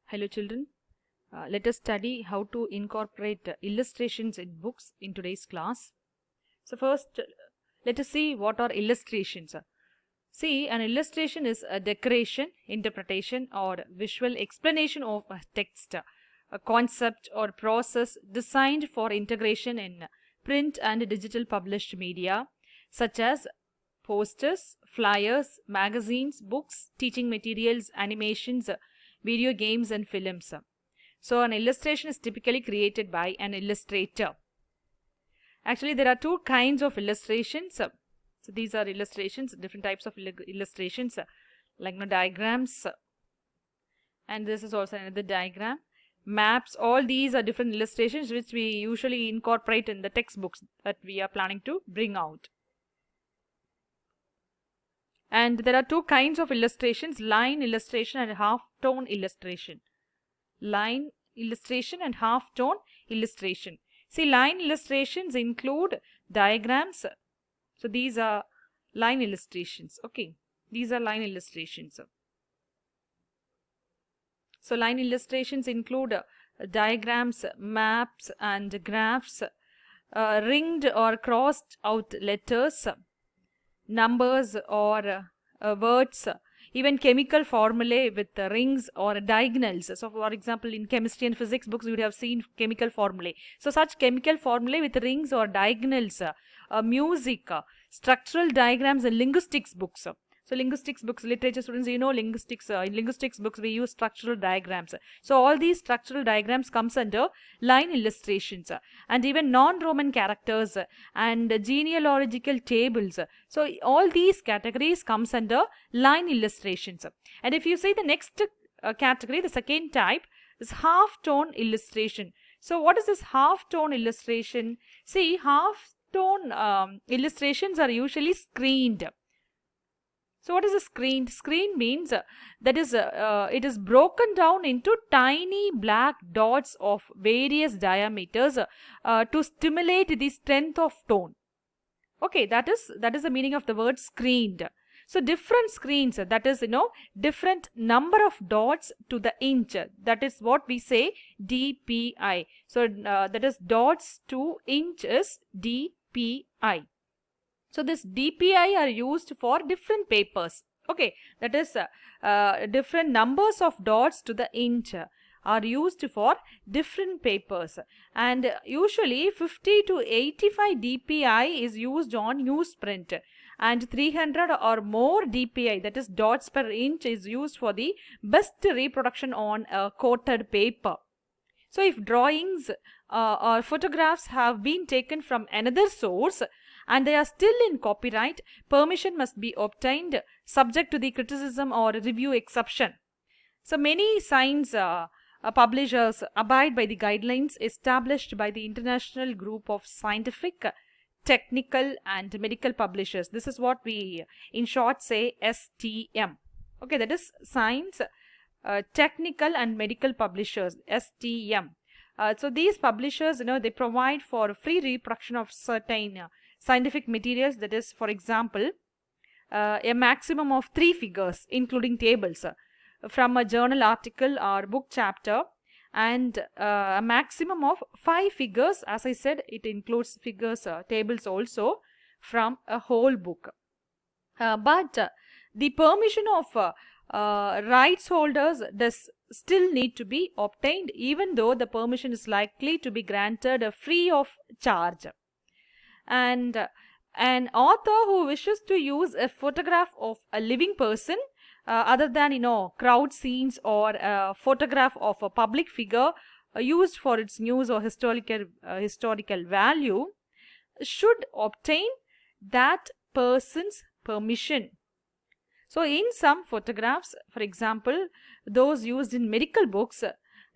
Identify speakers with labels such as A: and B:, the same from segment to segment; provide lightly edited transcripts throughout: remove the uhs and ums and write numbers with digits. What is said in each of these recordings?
A: Hello children, let us study how to incorporate illustrations in books in today's class. So first, let us see what are illustrations. See, an illustration is a decoration, interpretation or visual explanation of a text, a concept or process designed for integration in print and digital published media such as posters, flyers, magazines, books, teaching materials, animations, video games and films. So an illustration is typically created by an illustrator. Actually, there are two kinds of illustrations. So these are illustrations, different types of illustrations, like diagrams, and this is also another diagram. Maps, all these are different illustrations which we usually incorporate in the textbooks that we are planning to bring out. And there are two kinds of illustrations, line illustration and half-tone illustration. Line illustration and half-tone illustration. See, line illustrations include diagrams. So these are line illustrations. Okay, these are line illustrations. So line illustrations include diagrams, maps and graphs, ringed or crossed out letters, numbers or words, even chemical formulae with rings or diagonals. So for example, in chemistry and physics books you would have seen chemical formulae. So such chemical formulae with rings or diagonals, music, structural diagrams in linguistics books. So linguistics books, literature students, you know linguistics, in linguistics books we use structural diagrams. So all these structural diagrams comes under line illustrations, and even non-Roman characters and genealogical tables. So all these categories comes under line illustrations. And if you see the next category, the second type is half-tone illustration. So what is this half-tone illustration? See, half-tone illustrations are usually screened. So what is a screen? Screen means that is it is broken down into tiny black dots of various diameters to stimulate the strength of tone. Okay, that is the meaning of the word screened. So different screens, that is different number of dots to the inch. That is what we say DPI. So that is dots to inch is DPI. So this DPI are used for different papers. Okay, that is different numbers of dots to the inch are used for different papers, and usually 50 to 85 DPI is used on newsprint, and 300 or more DPI, that is dots per inch, is used for the best reproduction on a coated paper. So if drawings or photographs have been taken from another source and they are still in copyright, permission must be obtained subject to the criticism or review exception. So many science publishers abide by the guidelines established by the International Group of Scientific, Technical and Medical Publishers. This is what we in short say STM. Okay, that is Science, Technical and Medical Publishers, STM. So these publishers, they provide for free reproduction of certain scientific materials. That is, for example, a maximum of 3 figures including tables from a journal article or book chapter, and a maximum of 5 figures. As I said, it includes figures, tables also, from a whole book. But the permission of rights holders does still need to be obtained, even though the permission is likely to be granted free of charge. And an author who wishes to use a photograph of a living person other than crowd scenes, or a photograph of a public figure used for its news or historical value, should obtain that person's permission. So in some photographs, for example those used in medical books,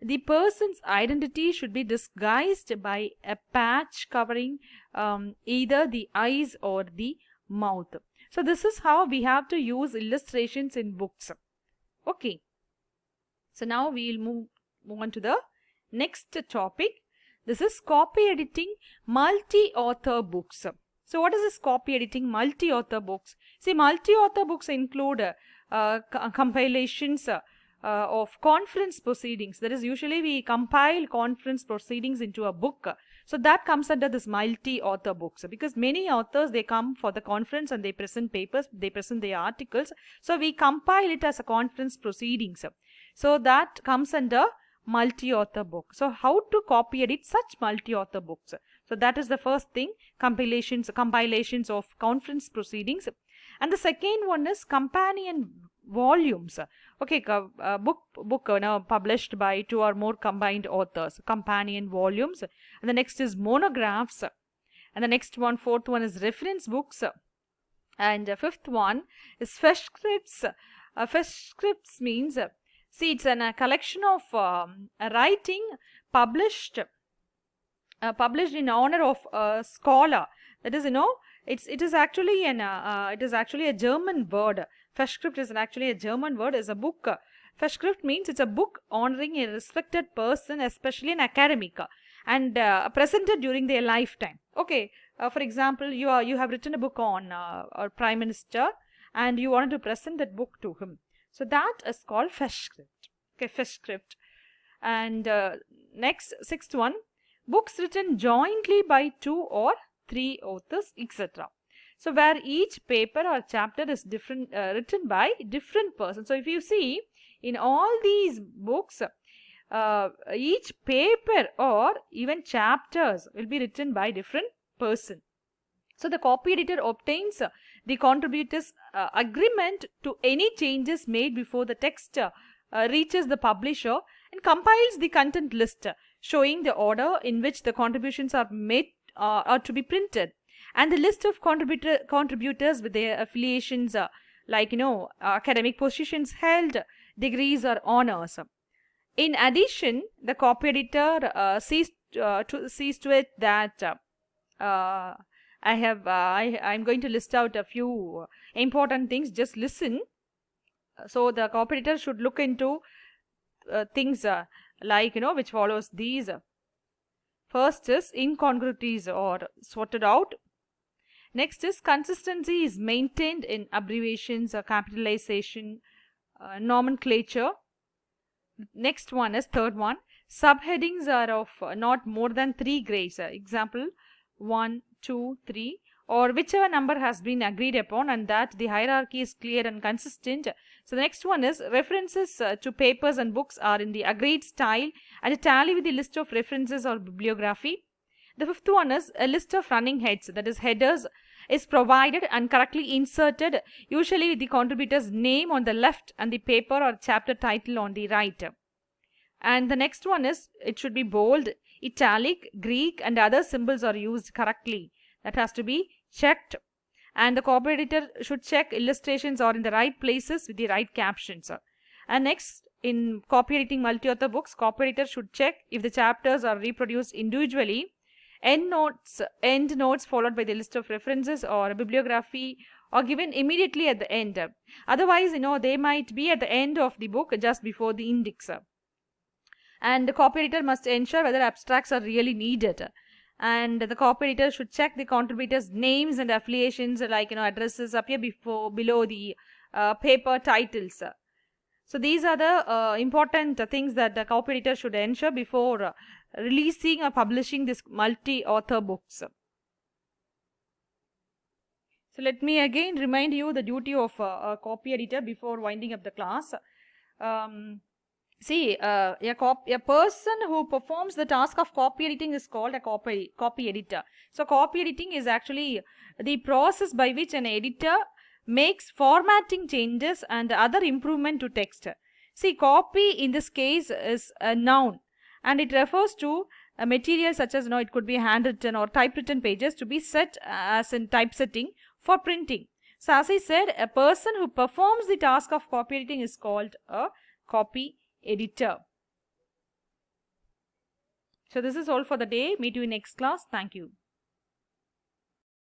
A: the person's identity should be disguised by a patch covering either the eyes or the mouth. So this is how we have to use illustrations in books. Okay, so now we will move on to the next topic. This is copy editing multi-author books. So what is this copy editing multi-author books? See, multi-author books include compilations of conference proceedings. That is, usually we compile conference proceedings into a book. So that comes under this multi-author books, because many authors, they come for the conference and they present papers, they present their articles. So we compile it as a conference proceedings. So that comes under multi-author book. So how to copy edit such multi-author books? So that is the first thing, compilations of conference proceedings. And the second one is companion volumes. Okay, book now published by 2 or more combined authors, companion volumes. And the next is monographs. And the next one, fourth one, is reference books. And fifth one is Festscripts. Festscripts means, see, it's a collection of writing published in honor of a scholar. That is, it is actually a German word. Festschrift is actually a German word. Is a book. Festschrift means it's a book honoring a respected person, especially an academic, and presented during their lifetime. Okay, for example, you have written a book on our Prime Minister, and you wanted to present that book to him. So that is called Festschrift. Okay, Festschrift. And next, sixth one, books written jointly by 2 or 3 authors, etc. So where each paper or chapter is different, written by different persons. So if you see, in all these books, each paper or even chapters will be written by different person. So the copy editor obtains the contributor's agreement to any changes made before the text reaches the publisher, and compiles the content list showing the order in which the contributions are made are to be printed, and the list of contributors with their affiliations, like academic positions held, degrees or honors. In addition, the copy editor sees to it that I'm going to list out a few important things. Just listen. So the copy editor should look into things like which follows these. First is incongruities or sorted out. Next is consistency is maintained in abbreviations or capitalization, nomenclature. Next one is third one, subheadings are of not more than 3 grades. Example 1, 2, 3, or whichever number has been agreed upon, and that the hierarchy is clear and consistent. So the next one is references to papers and books are in the agreed style and tally with the list of references or bibliography. The fifth one is a list of running heads, that is headers, is provided and correctly inserted, usually with the contributor's name on the left and the paper or chapter title on the right. And the next one is, it should be bold, italic, Greek and other symbols are used correctly. That has to be checked. And the copy editor should check illustrations are in the right places with the right captions. And next, in copy editing multi-author books, copy editor should check if the chapters are reproduced individually. End notes followed by the list of references or bibliography are given immediately at the end. Otherwise, they might be at the end of the book just before the index. And the copy editor must ensure whether abstracts are really needed. And the copy editor should check the contributors' names and affiliations, like addresses appear below the paper titles. So these are the important things that the copy editor should ensure before releasing or publishing this multi-author books. So let me again remind you the duty of a copy editor before winding up the class. See, a person who performs the task of copy editing is called a copy editor. So copy editing is actually the process by which an editor makes formatting changes and other improvement to text. See, copy in this case is a noun, and it refers to a material such as it could be handwritten or typewritten pages to be set as in typesetting for printing. So as I said, a person who performs the task of copy editing is called a copy editor. So this is all for the day. Meet you in next class. Thank you.